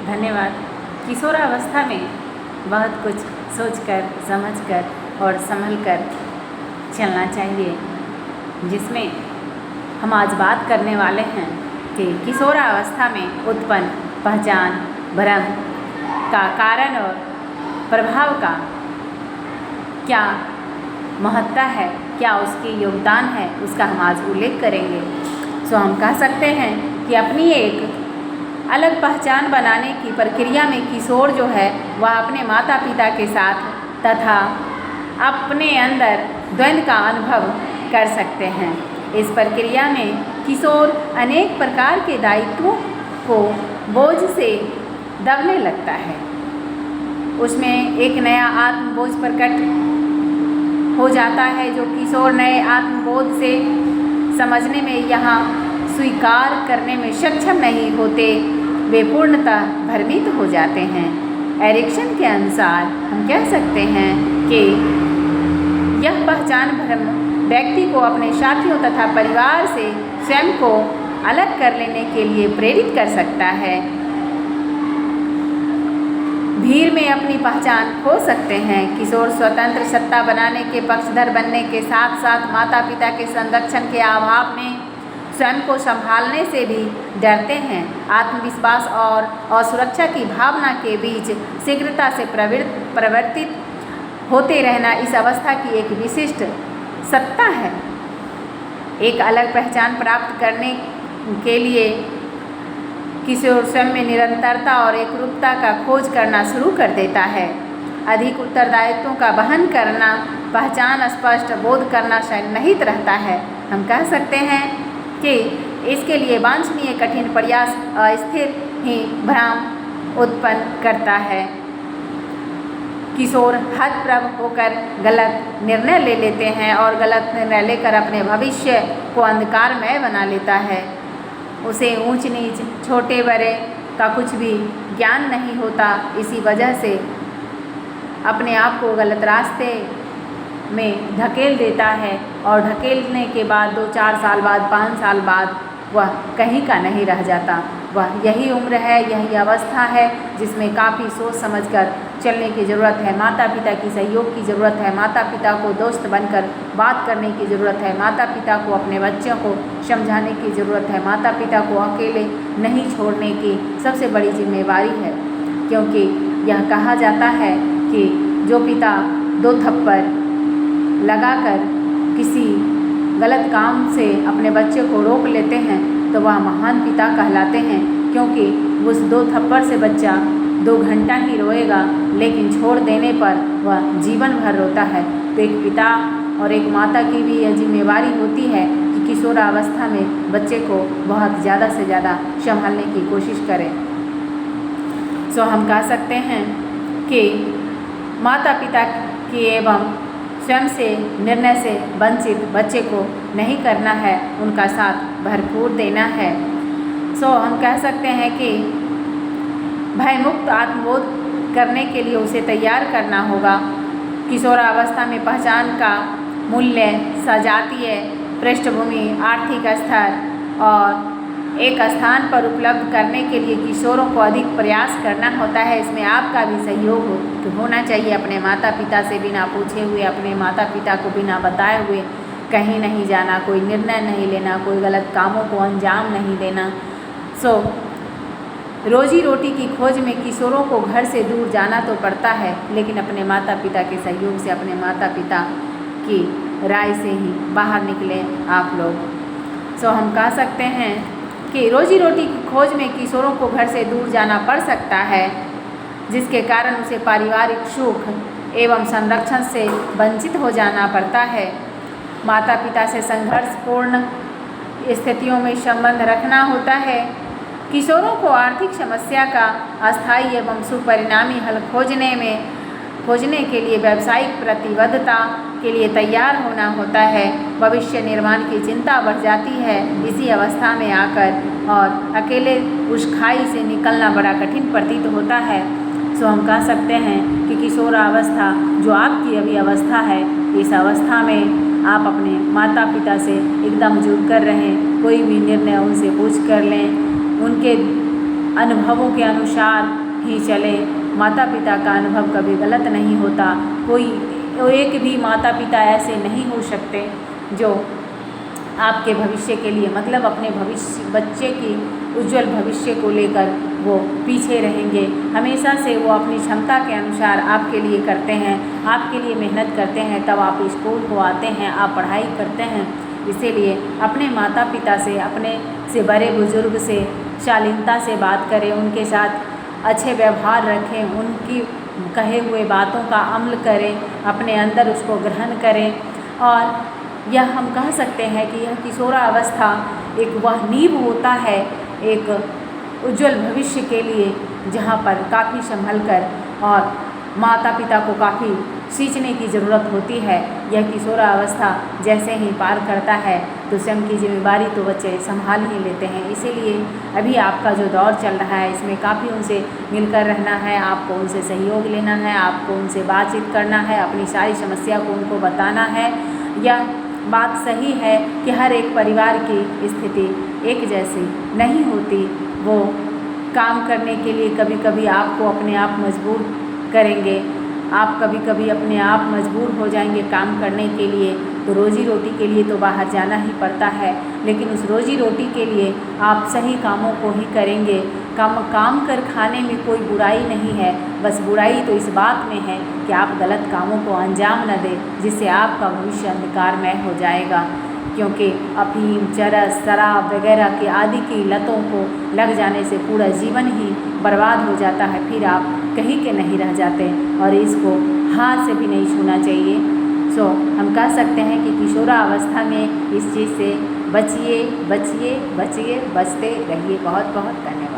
धन्यवाद। किशोरावस्था में बहुत कुछ सोचकर, समझकर और संभलकर चलना चाहिए, जिसमें हम आज बात करने वाले हैं कि किशोरावस्था में उत्पन्न पहचान भ्रम का कारण और प्रभाव का क्या महत्ता है, क्या उसकी योगदान है, उसका हम आज उल्लेख करेंगे। हम कह सकते हैं कि अपनी एक अलग पहचान बनाने की प्रक्रिया में किशोर जो है वह अपने माता पिता के साथ तथा अपने अंदर द्वंद्व का अनुभव कर सकते हैं। इस प्रक्रिया में किशोर अनेक प्रकार के दायित्वों को बोझ से दबने लगता है। उसमें एक नया आत्मबोझ प्रकट हो जाता है, जो किशोर नए आत्मबोध से समझने में, यहाँ स्वीकार करने में सक्षम नहीं होते, वे पूर्णतः भ्रमित हो जाते हैं। एरिक्सन के अनुसार हम कह सकते हैं कि यह पहचान भ्रम व्यक्ति को अपने साथियों तथा परिवार से स्वयं को अलग कर लेने के लिए प्रेरित कर सकता है। भीड़ में अपनी पहचान खो सकते हैं। किशोर स्वतंत्र सत्ता बनाने के पक्षधर बनने के साथ साथ माता पिता के संरक्षण के अभाव में स्वयं को संभालने से भी डरते हैं। आत्मविश्वास और असुरक्षा की भावना के बीच शीघ्रता से प्रवर्तित होते रहना इस अवस्था की एक विशिष्ट सत्ता है। एक अलग पहचान प्राप्त करने के लिए किशोर स्वयं में निरंतरता और एकरूपता का खोज करना शुरू कर देता है। अधिक उत्तरदायित्वों का वहन करना, पहचान स्पष्ट बोध करना सन्निहित रहता है। हम कह सकते हैं कि इसके लिए वांछनीय कठिन प्रयास अस्थिर ही भ्रम उत्पन्न करता है। किशोर हतप्रभ होकर गलत निर्णय ले लेते हैं और गलत निर्णय लेकर अपने भविष्य को अंधकारमय बना लेता है। उसे ऊंच नीच, छोटे बड़े का कुछ भी ज्ञान नहीं होता। इसी वजह से अपने आप को गलत रास्ते में धकेल देता है और धकेलने के बाद 2-4 साल बाद, 5 साल बाद वह कहीं का नहीं रह जाता। वह यही उम्र है, यही अवस्था है जिसमें काफ़ी सोच समझकर चलने की ज़रूरत है। माता पिता की सहयोग की ज़रूरत है। माता पिता को दोस्त बनकर बात करने की ज़रूरत है। माता पिता को अपने बच्चों को समझाने की ज़रूरत है। माता पिता को अकेले नहीं छोड़ने की सबसे बड़ी जिम्मेवारी है, क्योंकि यह कहा जाता है कि जो पिता 2 थप्पड़ लगाकर किसी गलत काम से अपने बच्चे को रोक लेते हैं तो वह महान पिता कहलाते हैं, क्योंकि उस 2 थप्पड़ से बच्चा 2 घंटा ही रोएगा, लेकिन छोड़ देने पर वह जीवन भर रोता है। तो एक पिता और एक माता की भी यह जिम्मेवारी होती है कि किशोरावस्था में बच्चे को बहुत ज़्यादा से ज़्यादा संभालने की कोशिश करें। हम कह सकते हैं कि माता पिता की एवं स्वयं से निर्णय से वंचित बच्चे को नहीं करना है, उनका साथ भरपूर देना है। हम कह सकते हैं कि भयमुक्त आत्मबोध करने के लिए उसे तैयार करना होगा। किशोरावस्था में पहचान का मूल्य, सजातीय पृष्ठभूमि, आर्थिक स्तर और एक स्थान पर उपलब्ध करने के लिए किशोरों को अधिक प्रयास करना होता है। इसमें आपका भी सहयोग होना चाहिए। अपने माता पिता से बिना पूछे हुए, अपने माता पिता को बिना बताए हुए कहीं नहीं जाना, कोई निर्णय नहीं लेना, कोई गलत कामों को अंजाम नहीं देना। रोजी रोटी की खोज में किशोरों को घर से दूर जाना तो पड़ता है, लेकिन अपने माता पिता के सहयोग से, अपने माता पिता की राय से ही बाहर निकले आप लोग। हम कह सकते हैं कि रोजी रोटी की खोज में किशोरों को घर से दूर जाना पड़ सकता है, जिसके कारण उसे पारिवारिक सुख एवं संरक्षण से वंचित हो जाना पड़ता है। माता पिता से संघर्षपूर्ण स्थितियों में संबंध रखना होता है। किशोरों को आर्थिक समस्या का अस्थायी एवं सुपरिणामी हल खोजने के लिए व्यावसायिक प्रतिबद्धता के लिए तैयार होना होता है। भविष्य निर्माण की चिंता बढ़ जाती है इसी अवस्था में आकर, और अकेले उस खाई से निकलना बड़ा कठिन प्रतीत होता है। हम कह सकते हैं कि किशोरावस्था जो आपकी अभी अवस्था है, इस अवस्था में आप अपने माता पिता से एकदम जुड़ कर रहें। कोई भी निर्णय उनसे पूछ कर लें, उनके अनुभवों के अनुसार ही चलें। माता पिता का अनुभव कभी गलत नहीं होता। कोई एक भी माता पिता ऐसे नहीं हो सकते जो आपके भविष्य के लिए मतलब अपने बच्चे की उज्जवल भविष्य को लेकर वो पीछे रहेंगे। हमेशा से वो अपनी क्षमता के अनुसार आपके लिए करते हैं, आपके लिए मेहनत करते हैं। तब आप स्कूल को आते हैं, आप पढ़ाई करते हैं। इसीलिए अपने माता पिता से, अपने से बड़े बुजुर्ग से शालीनता से बात करें, उनके साथ अच्छे व्यवहार रखें, उनकी कहे हुए बातों का अमल करें, अपने अंदर उसको ग्रहण करें। और यह हम कह सकते हैं कि यह किशोरावस्था एक वह नींव होता है एक उज्जवल भविष्य के लिए, जहाँ पर काफ़ी संभल कर और माता पिता को काफ़ी सींचने की ज़रूरत होती है। यह किशोरावस्था जैसे ही पार करता है तो स्वयं की जिम्मेदारी तो बच्चे संभाल ही लेते हैं। इसीलिए अभी आपका जो दौर चल रहा है इसमें काफ़ी उनसे मिलकर रहना है, आपको उनसे सहयोग लेना है, आपको उनसे बातचीत करना है, अपनी सारी समस्या को उनको बताना है। यह बात सही है कि हर एक परिवार की स्थिति एक जैसी नहीं होती। वो काम करने के लिए कभी कभी आपको अपने आप मजबूर करेंगे, आप कभी कभी अपने आप मजबूर हो जाएंगे काम करने के लिए। तो रोजी रोटी के लिए तो बाहर जाना ही पड़ता है, लेकिन उस रोजी रोटी के लिए आप सही कामों को ही करेंगे। काम कर खाने में कोई बुराई नहीं है, बस बुराई तो इस बात में है कि आप गलत कामों को अंजाम न दें, जिससे आपका भविष्य अंधकारमय हो जाएगा। क्योंकि अफीम, चरस, शराब वगैरह के आदि की लतों को लग जाने से पूरा जीवन ही बर्बाद हो जाता है, फिर आप कहीं के नहीं रह जाते और इसको हाथ से भी नहीं छूना चाहिए। हम कह सकते हैं कि किशोरावस्था में इस चीज़ से बचिए, बचते रहिए। बहुत बहुत धन्यवाद।